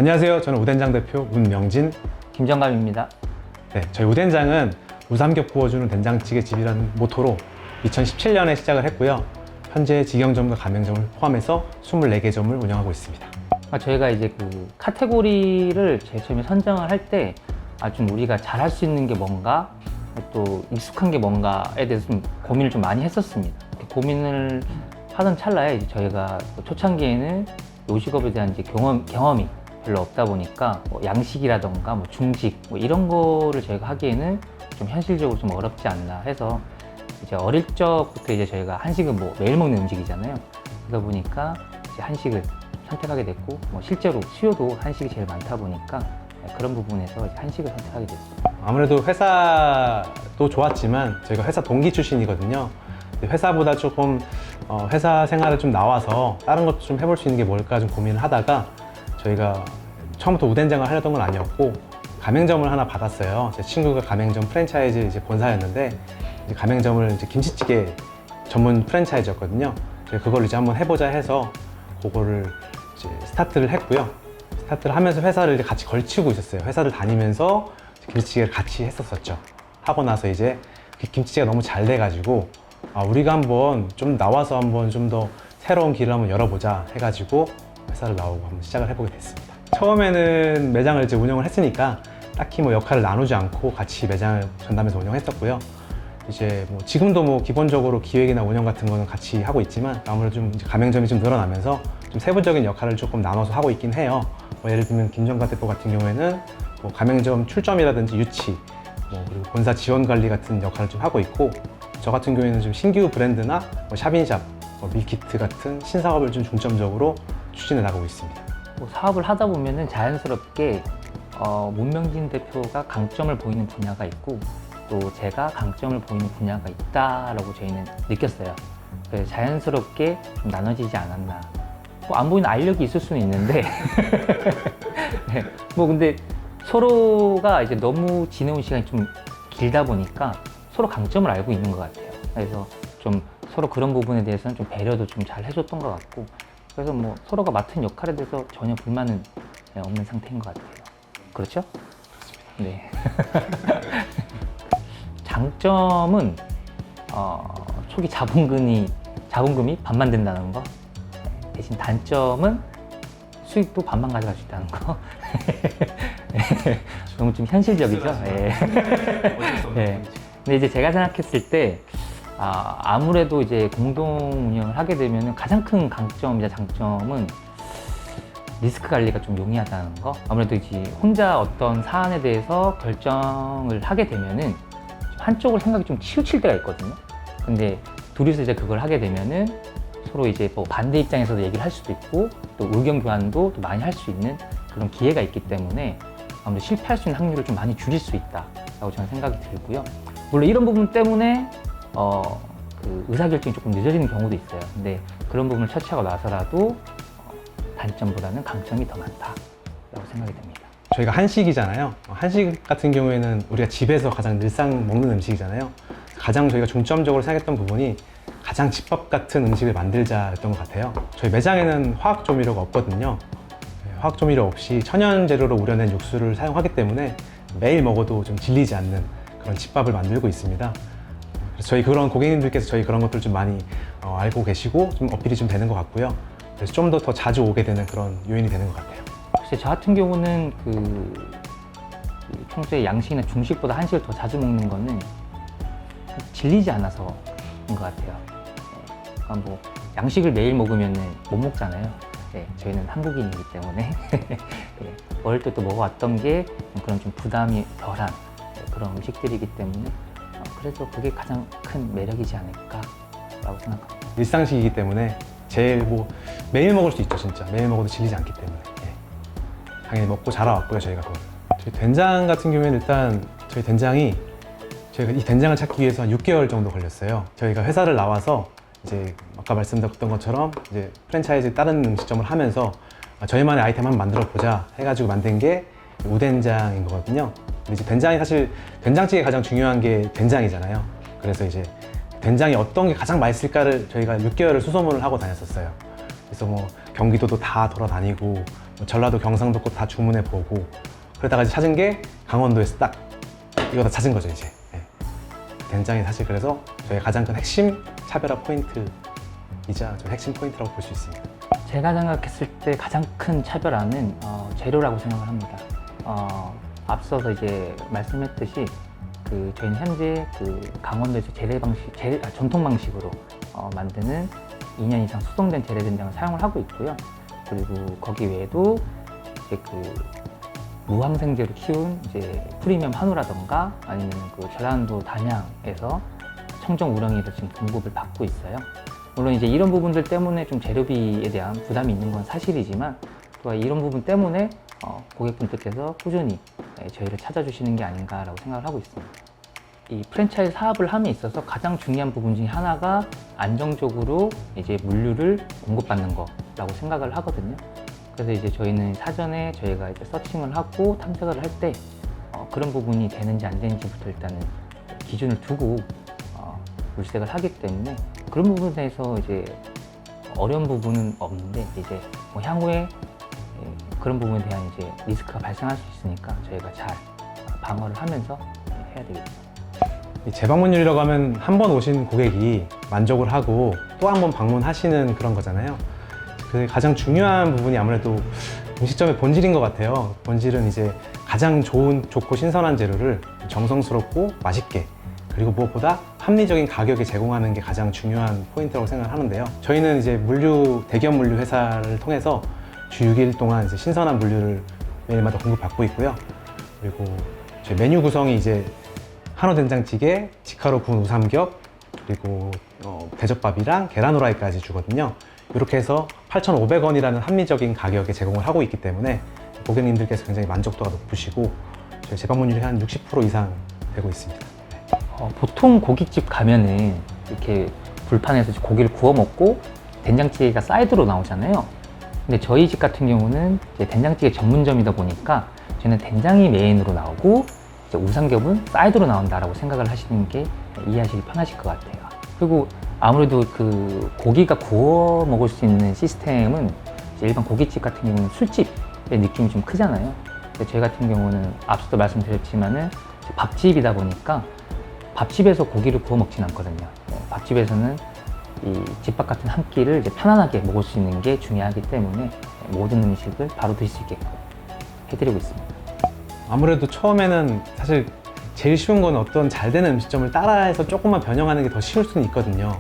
안녕하세요. 저는 우된장 대표 문명진. 김정감입니다. 네, 저희 우된장은 우삼겹 구워주는 된장찌개 집이라는 모토로 2017년에 시작을 했고요. 현재 직영점과 가맹점을 포함해서 24개 점을 운영하고 있습니다. 저희가 이제 그 카테고리를 제일 처음에 선정을 할 때 좀 우리가 잘할 수 있는 게 뭔가 또 익숙한 게 뭔가에 대해서 좀 고민을 좀 많이 했었습니다. 고민을 하던 찰나에 이제 저희가 초창기에는 요식업에 대한 이제 경험이 별로 없다 보니까 뭐 양식이라던가 뭐 중식 뭐 이런 거를 저희가 하기에는 좀 현실적으로 좀 어렵지 않나 해서 이제 어릴 적부터 이제 저희가 한식은 뭐 매일 먹는 음식이잖아요. 그러다 보니까 이제 한식을 선택하게 됐고 뭐 실제로 수요도 한식이 제일 많다 보니까 그런 부분에서 이제 한식을 선택하게 됐습니다. 아무래도 회사도 좋았지만 저희가 회사 동기 출신이거든요. 회사보다 조금 회사 생활을 좀 나와서 다른 것도 좀 해볼 수 있는 게 뭘까 좀 고민을 하다가 저희가 처음부터 우된장을 하려던 건 아니었고 가맹점을 하나 받았어요. 제 친구가 가맹점 프랜차이즈 이제 본사였는데 이제 가맹점을 이제 김치찌개 전문 프랜차이즈였거든요. 저희 그걸 이제 한번 해보자 해서 그거를 이제 스타트를 했고요. 스타트를 하면서 회사를 이제 같이 걸치고 있었어요. 회사를 다니면서 김치찌개를 같이 했었었죠. 하고 나서 이제 그 김치찌개가 너무 잘 돼가지고 우리가 한번 좀 나와서 한번 좀 더 새로운 길을 한번 열어보자 해가지고 회사를 나오고 한번 시작을 해보게 됐습니다. 처음에는 매장을 이제 운영을 했으니까 딱히 뭐 역할을 나누지 않고 같이 매장을 전담해서 운영했었고요. 이제 뭐 지금도 뭐 기본적으로 기획이나 운영 같은 거는 같이 하고 있지만 아무래도 좀 이제 가맹점이 좀 늘어나면서 좀 세부적인 역할을 조금 나눠서 하고 있긴 해요. 뭐 예를 들면 김정가 대표 같은 경우에는 뭐 가맹점 출점이라든지 유치, 뭐 그리고 본사 지원 관리 같은 역할을 좀 하고 있고, 저 같은 경우에는 좀 신규 브랜드나 뭐 샵인샵, 뭐 밀키트 같은 신사업을 좀 중점적으로 추진해 나가고 있습니다. 뭐 사업을 하다 보면은 자연스럽게 문명진 대표가 강점을 보이는 분야가 있고 또 제가 강점을 보이는 분야가 있다라고 저희는 느꼈어요. 그래서 자연스럽게 좀 나눠지지 않았나. 뭐 안 보이는 알력이 있을 수는 있는데 네, 뭐 근데 서로가 이제 너무 지내온 시간이 좀 길다 보니까 서로 강점을 알고 있는 것 같아요. 그래서 좀 서로 그런 부분에 대해서는 좀 배려도 좀 잘 해줬던 것 같고, 그래서 뭐 서로가 맡은 역할에 대해서 전혀 불만은 없는 상태인 것 같아요. 그렇죠? 네. 장점은 초기 자본금이 반만 된다는 거. 대신 단점은 수익도 반만 가져갈 수 있다는 거. 너무 좀 현실적이죠. 네. 네. 근데 이제 제가 생각했을 때 아무래도 이제 공동 운영을 하게 되면 가장 큰 강점이자 장점은 리스크 관리가 좀 용이하다는 거. 아무래도 이제 혼자 어떤 사안에 대해서 결정을 하게 되면은 한쪽으로 생각이 좀 치우칠 때가 있거든요. 근데 둘이서 이제 그걸 하게 되면은 서로 이제 뭐 반대 입장에서도 얘기를 할 수도 있고 또 의견 교환도 또 많이 할 수 있는 그런 기회가 있기 때문에 아무래도 실패할 수 있는 확률을 좀 많이 줄일 수 있다라고 저는 생각이 들고요. 물론 이런 부분 때문에 그 의사결정이 조금 늦어지는 경우도 있어요. 근데 그런 부분을 처치하고 나서라도 단점보다는 강점이 더 많다라고 생각이 됩니다. 저희가 한식이잖아요. 한식 같은 경우에는 우리가 집에서 가장 늘상 먹는 음식이잖아요. 가장 저희가 중점적으로 생각했던 부분이 가장 집밥 같은 음식을 만들자였던 것 같아요. 저희 매장에는 화학 조미료가 없거든요. 화학 조미료 없이 천연 재료로 우려낸 육수를 사용하기 때문에 매일 먹어도 좀 질리지 않는 그런 집밥을 만들고 있습니다. 그래서 저희 그런 고객님들께서 저희 그런 것들 좀 많이 알고 계시고 좀 어필이 좀 되는 것 같고요. 그래서 좀 더 자주 오게 되는 그런 요인이 되는 것 같아요. 글쎄, 저 같은 경우는 평소에 양식이나 중식보다 한식을 더 자주 먹는 거는 질리지 않아서인 것 같아요. 그러니까 뭐 양식을 매일 먹으면 못 먹잖아요. 네, 저희는 한국인이기 때문에 네, 어릴 때도 먹어왔던 게 그런 좀 부담이 덜한 그런 음식들이기 때문에 그래서 그게 가장 큰 매력이지 않을까라고 생각합니다. 일상식이기 때문에 제일 뭐 매일 먹을 수 있죠. 진짜 매일 먹어도 질리지 않기 때문에 당연히 먹고 자라왔고요. 저희가 그걸. 저희 된장 같은 경우에는 일단 저희 된장이 저희가 이 된장을 찾기 위해서 한 6개월 정도 걸렸어요. 저희가 회사를 나와서 이제 아까 말씀드렸던 것처럼 이제 프랜차이즈 다른 음식점을 하면서 저희만의 아이템 한번 만들어 보자 해가지고 만든 게 우된장인 거거든요. 근데 이제 된장이 사실 된장찌개 가장 중요한 게 된장이잖아요. 그래서 이제 된장이 어떤 게 가장 맛있을까를 저희가 6개월을 수소문을 하고 다녔었어요. 그래서 뭐 경기도도 다 돌아다니고 뭐 전라도 경상도 곳 다 주문해 보고 그러다가 이제 찾은 게 강원도에서 딱 이거 다 찾은 거죠 이제. 네. 된장이 사실 그래서 저희 가장 큰 핵심 차별화 포인트이자 좀 핵심 포인트라고 볼 수 있습니다. 제가 생각했을 때 가장 큰 차별화는 재료라고 생각을 합니다. 앞서서 이제 말씀했듯이 저희는 현재 강원도에서 전통 방식으로 만드는 2년 이상 숙성된 재래 된장을 사용을 하고 있고요. 그리고 거기 외에도 이제 무항생제로 키운 이제 프리미엄 한우라던가 아니면 전라도 단양에서 청정 우렁이를 지금 공급을 받고 있어요. 물론 이제 이런 부분들 때문에 좀 재료비에 대한 부담이 있는 건 사실이지만 또한 이런 부분 때문에 고객분들께서 꾸준히 저희를 찾아주시는 게 아닌가라고 생각을 하고 있습니다. 이 프랜차이즈 사업을 함에 있어서 가장 중요한 부분 중에 하나가 안정적으로 이제 물류를 공급받는 거라고 생각을 하거든요. 그래서 이제 저희는 사전에 저희가 이제 서칭을 하고 탐색을 할 때 그런 부분이 되는지 안 되는지부터 일단은 기준을 두고 물색을 하기 때문에 그런 부분에서 이제 어려운 부분은 없는데 이제 뭐 향후에 그런 부분에 대한 이제 리스크가 발생할 수 있으니까 저희가 잘 방어를 하면서 해야 되겠죠. 이 재방문율이라고 하면 한 번 오신 고객이 만족을 하고 또 한 번 방문하시는 그런 거잖아요. 그 가장 중요한 부분이 아무래도 음식점의 본질인 것 같아요. 본질은 이제 가장 좋고 신선한 재료를 정성스럽고 맛있게 그리고 무엇보다 합리적인 가격에 제공하는 게 가장 중요한 포인트라고 생각을 하는데요. 저희는 이제 대기업 물류 회사를 통해서 주 6일 동안 이제 신선한 물류를 매일마다 공급받고 있고요. 그리고 저희 메뉴 구성이 이제 한우 된장찌개, 직화로 구운 우삼겹, 그리고 대접밥이랑 계란 후라이까지 주거든요. 이렇게 해서 8,500원이라는 합리적인 가격에 제공을 하고 있기 때문에 고객님들께서 굉장히 만족도가 높으시고 저희 재방문율이 한 60% 이상 되고 있습니다. 보통 고깃집 가면은 이렇게 불판에서 고기를 구워 먹고 된장찌개가 사이드로 나오잖아요. 근데 저희 집 같은 경우는 이제 된장찌개 전문점이다 보니까 저는 된장이 메인으로 나오고 이제 우삼겹은 사이드로 나온다라고 생각을 하시는 게 이해하시기 편하실 것 같아요. 그리고 아무래도 고기가 구워 먹을 수 있는 시스템은 이제 일반 고깃집 같은 경우는 술집의 느낌이 좀 크잖아요. 근데 저희 같은 경우는 앞서도 말씀드렸지만은 밥집이다 보니까 밥집에서 고기를 구워 먹진 않거든요. 밥집에서는 이 집밥 같은 한 끼를 이제 편안하게 먹을 수 있는 게 중요하기 때문에 모든 음식을 바로 드실 수 있게끔 해드리고 있습니다. 아무래도 처음에는 사실 제일 쉬운 건 어떤 잘 되는 음식점을 따라해서 조금만 변형하는 게 더 쉬울 수는 있거든요.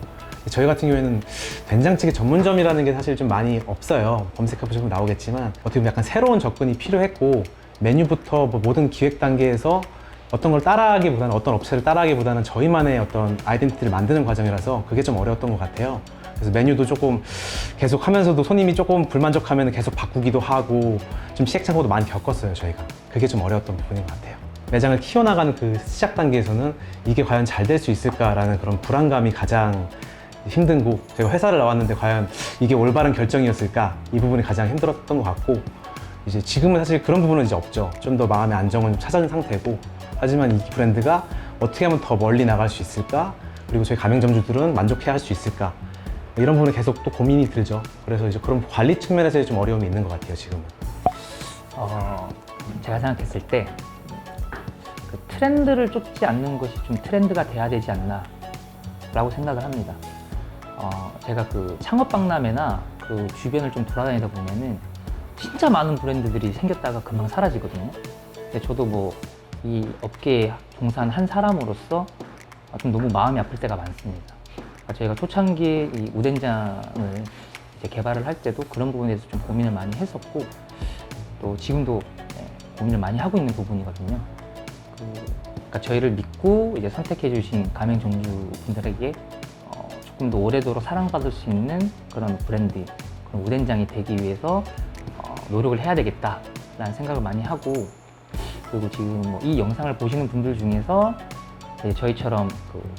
저희 같은 경우에는 된장찌개 전문점이라는 게 사실 좀 많이 없어요. 검색해보시면 나오겠지만 어떻게 보면 약간 새로운 접근이 필요했고 메뉴부터 뭐 모든 기획 단계에서 어떤 걸 따라하기보다는 어떤 업체를 따라하기보다는 저희만의 어떤 아이덴티티를 만드는 과정이라서 그게 좀 어려웠던 것 같아요. 그래서 메뉴도 조금 계속 하면서도 손님이 조금 불만족하면 계속 바꾸기도 하고 좀 시행착오도 많이 겪었어요, 저희가. 그게 좀 어려웠던 부분인 것 같아요. 매장을 키워나가는 그 시작 단계에서는 이게 과연 잘 될 수 있을까라는 그런 불안감이 가장 힘든고 제가 회사를 나왔는데 과연 이게 올바른 결정이었을까 이 부분이 가장 힘들었던 것 같고 이제 지금은 사실 그런 부분은 이제 없죠. 좀 더 마음의 안정은 좀 찾은 상태고 하지만 이 브랜드가 어떻게 하면 더 멀리 나갈 수 있을까 그리고 저희 가맹점주들은 만족해야 할 수 있을까 이런 부분에 계속 또 고민이 들죠. 그래서 이제 그런 관리 측면에서 좀 어려움이 있는 것 같아요, 지금은. 제가 생각했을 때 트렌드를 쫓지 않는 것이 좀 트렌드가 돼야 되지 않나 라고 생각을 합니다. 제가 창업박람회나 주변을 좀 돌아다니다 보면은 진짜 많은 브랜드들이 생겼다가 금방 사라지거든요. 근데 저도 이 업계에 종사한 한 사람으로서 좀 너무 마음이 아플 때가 많습니다. 저희가 초창기에 이 우된장을 이제 개발을 할 때도 그런 부분에 대해서 좀 고민을 많이 했었고 또 지금도 고민을 많이 하고 있는 부분이거든요. 그러니까 저희를 믿고 이제 선택해 주신 가맹점주분들에게 조금 더 오래도록 사랑받을 수 있는 그런 브랜드, 그런 우된장이 되기 위해서 노력을 해야 되겠다라는 생각을 많이 하고 그리고 지금 이 영상을 보시는 분들 중에서 저희처럼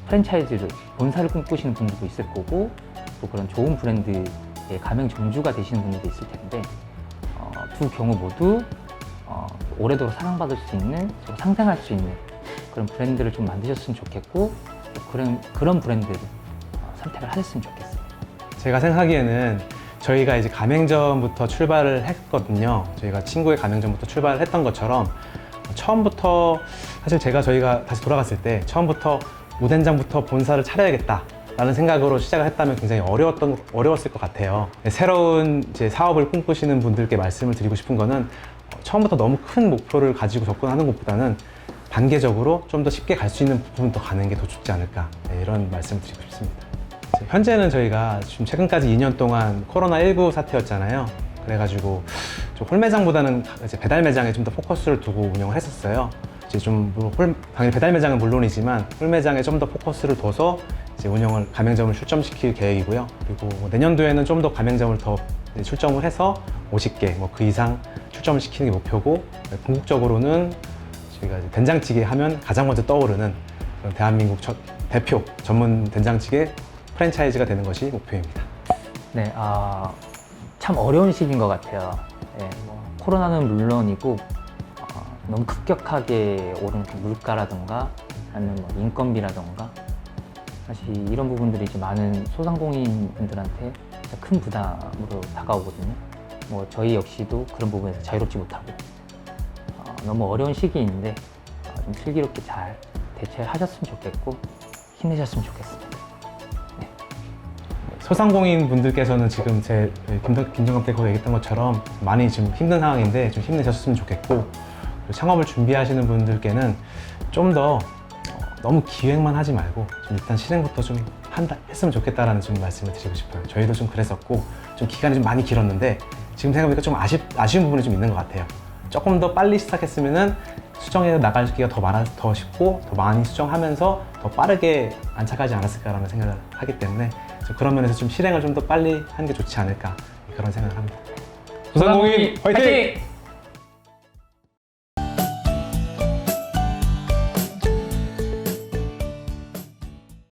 프랜차이즈를 본사를 꿈꾸시는 분들도 있을 거고 또 그런 좋은 브랜드의 가맹점주가 되시는 분들도 있을 텐데 두 경우 모두 오래도록 사랑받을 수 있는, 상생할 수 있는 그런 브랜드를 좀 만드셨으면 좋겠고 그런 브랜드를 선택을 하셨으면 좋겠습니다. 제가 생각하기에는 저희가 이제 가맹점부터 출발을 했거든요. 저희가 친구의 가맹점부터 출발을 했던 것처럼 처음부터 사실 저희가 다시 돌아갔을 때 처음부터 우된장부터 본사를 차려야겠다 라는 생각으로 시작을 했다면 굉장히 어려웠을 것 같아요. 새로운 이제 사업을 꿈꾸시는 분들께 말씀을 드리고 싶은 거는 처음부터 너무 큰 목표를 가지고 접근하는 것보다는 단계적으로 좀 더 쉽게 갈 수 있는 부분부터 가는 게 더 좋지 않을까, 네, 이런 말씀을 드리고 싶습니다. 현재는 저희가 지금 최근까지 2년 동안 코로나19 사태였잖아요. 그래가지고 좀 홀매장보다는 이제 배달 매장에 좀 더 포커스를 두고 운영을 했었어요. 이제 당연히 배달 매장은 물론이지만 홀매장에 좀 더 포커스를 둬서 이제 가맹점을 출점시킬 계획이고요. 그리고 내년도에는 좀 더 가맹점을 더 출점을 해서 50개, 그 이상 출점을 시키는 게 목표고, 궁극적으로는 저희가 이제 된장찌개 하면 가장 먼저 떠오르는 그런 대한민국 대표 전문 된장찌개 프랜차이즈가 되는 것이 목표입니다. 네, 참 어려운 시기인 것 같아요. 네, 코로나는 물론이고 너무 급격하게 오른 물가라던가 아니면 인건비라던가 사실 이런 부분들이 이제 많은 소상공인분들한테 진짜 큰 부담으로 다가오거든요. 저희 역시도 그런 부분에서 자유롭지 못하고 너무 어려운 시기인데 좀 슬기롭게 잘 대처하셨으면 좋겠고 힘내셨으면 좋겠습니다. 소상공인 분들께서는 지금 김정감 대표가 얘기했던 것처럼 많이 지금 힘든 상황인데 좀 힘내셨으면 좋겠고, 그리고 창업을 준비하시는 분들께는 좀 더 너무 기획만 하지 말고 좀 일단 실행부터 좀 했으면 좋겠다라는 좀 말씀을 드리고 싶어요. 저희도 좀 그랬었고 좀 기간이 좀 많이 길었는데 지금 생각해보니까 좀 아쉬운 부분이 좀 있는 것 같아요. 조금 더 빨리 시작했으면은 수정해 나가기가 더 쉽고 더 많이 수정하면서 더 빠르게 안착하지 않았을까라는 생각을 하기 때문에 그런 면에서 좀 실행을 좀 더 빨리 하는 게 좋지 않을까, 그런 생각을 합니다. 소상공인 화이팅!